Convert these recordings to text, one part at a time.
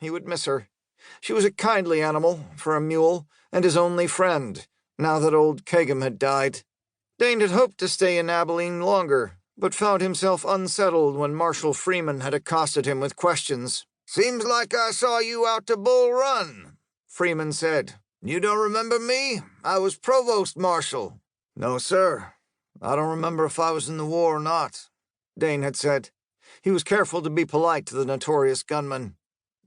He would miss her. She was a kindly animal, for a mule, and his only friend, now that old Kegum had died. Dane had hoped to stay in Abilene longer, but found himself unsettled when Marshal Freeman had accosted him with questions. "Seems like I saw you out to Bull Run," Freeman said. "You don't remember me? I was provost marshal." "No, sir. I don't remember if I was in the war or not," Dane had said. He was careful to be polite to the notorious gunman.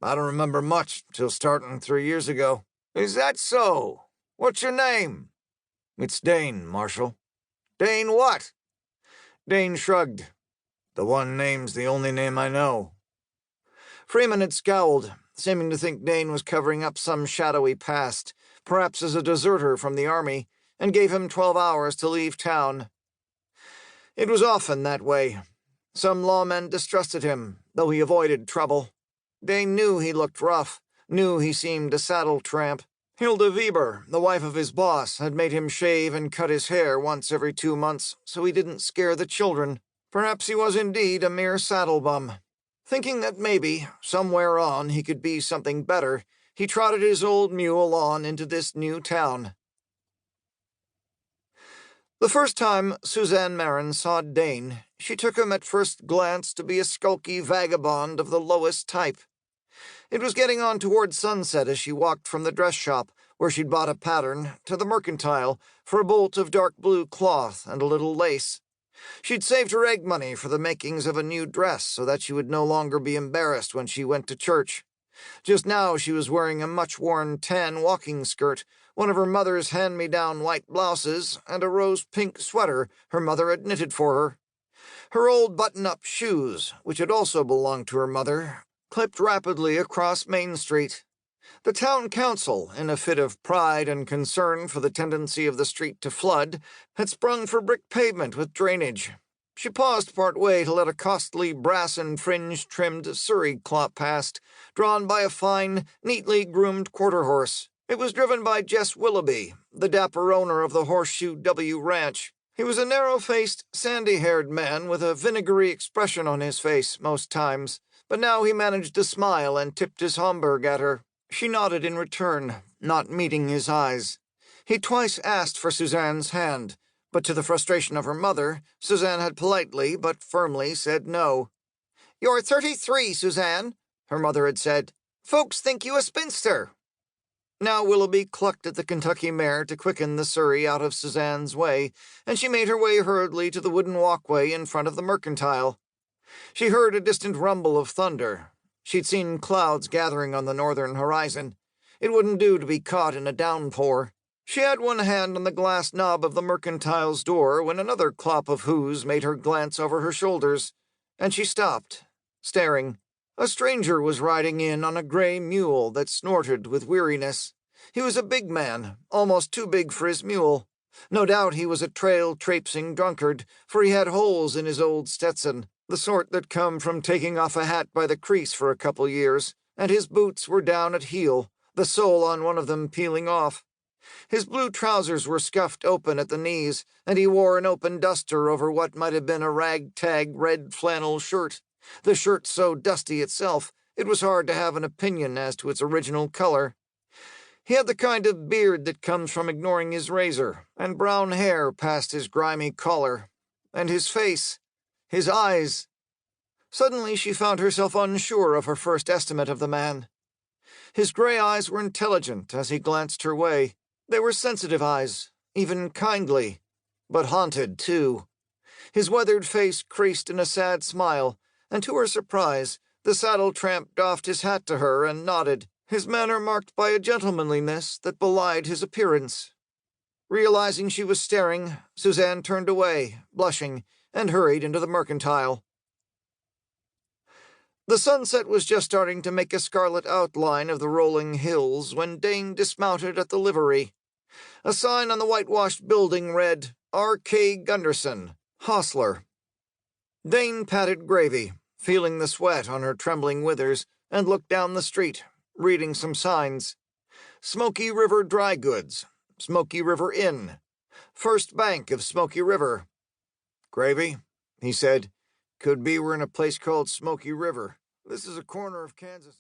"I don't remember much till starting 3 years ago." "Is that so? What's your name?" "It's Dane, Marshal." "Dane what?" Dane shrugged. "The one name's the only name I know." Freeman had scowled, seeming to think Dane was covering up some shadowy past, perhaps as a deserter from the army, and gave him 12 hours to leave town. It was often that way. Some lawmen distrusted him, though he avoided trouble. Dane knew he looked rough, knew he seemed a saddle tramp. Hilda Weber, the wife of his boss, had made him shave and cut his hair once every 2 months so he didn't scare the children. Perhaps he was indeed a mere saddle bum. Thinking that maybe, somewhere on, he could be something better, he trotted his old mule on into this new town. The first time Suzanne Marin saw Dane, she took him at first glance to be a skulky vagabond of the lowest type. It was getting on toward sunset as she walked from the dress shop, where she'd bought a pattern, to the mercantile for a bolt of dark blue cloth and a little lace. She'd saved her egg money for the makings of a new dress so that she would no longer be embarrassed when she went to church. Just now she was wearing a much-worn tan walking skirt, one of her mother's hand-me-down white blouses, and a rose-pink sweater her mother had knitted for her. Her old button-up shoes, which had also belonged to her mother, clipped rapidly across Main Street. The town council, in a fit of pride and concern for the tendency of the street to flood, had sprung for brick pavement with drainage. She paused part way to let a costly brass and fringe-trimmed surrey clop past, drawn by a fine, neatly groomed quarter-horse. It was driven by Jess Willoughby, the dapper owner of the Horseshoe W Ranch. He was a narrow-faced, sandy-haired man with a vinegary expression on his face most times, but now he managed to smile and tipped his Homburg at her. She nodded in return, not meeting his eyes. He twice asked for Suzanne's hand, but to the frustration of her mother, Suzanne had politely but firmly said no. "You're 33, Suzanne," her mother had said. "Folks think you a spinster." Now Willoughby clucked at the Kentucky mare to quicken the surrey out of Suzanne's way, and she made her way hurriedly to the wooden walkway in front of the mercantile. She heard a distant rumble of thunder. She'd seen clouds gathering on the northern horizon. It wouldn't do to be caught in a downpour. She had one hand on the glass knob of the mercantile's door when another clop of hoofs made her glance over her shoulders, and she stopped, staring. A stranger was riding in on a gray mule that snorted with weariness. He was a big man, almost too big for his mule. No doubt he was a trail-traipsing drunkard, for he had holes in his old Stetson, the sort that come from taking off a hat by the crease for a couple years, and his boots were down at heel, the sole on one of them peeling off. His blue trousers were scuffed open at the knees, and he wore an open duster over what might have been a ragtag red flannel shirt. The shirt so dusty itself, it was hard to have an opinion as to its original color. He had the kind of beard that comes from ignoring his razor, and brown hair past his grimy collar. And his face, his eyes. Suddenly she found herself unsure of her first estimate of the man. His gray eyes were intelligent as he glanced her way. They were sensitive eyes, even kindly, but haunted, too. His weathered face creased in a sad smile, and to her surprise, the saddle-tramp doffed his hat to her and nodded, his manner marked by a gentlemanliness that belied his appearance. Realizing she was staring, Suzanne turned away, blushing, and hurried into the mercantile. The sunset was just starting to make a scarlet outline of the rolling hills when Dane dismounted at the livery. A sign on the whitewashed building read, R.K. Gunderson, Hostler. Dane patted Gravy, feeling the sweat on her trembling withers, and looked down the street, reading some signs. Smoky River Dry Goods, Smoky River Inn, First Bank of Smoky River. "Gravy," he said, "could be we're in a place called Smoky River. This is a corner of Kansas."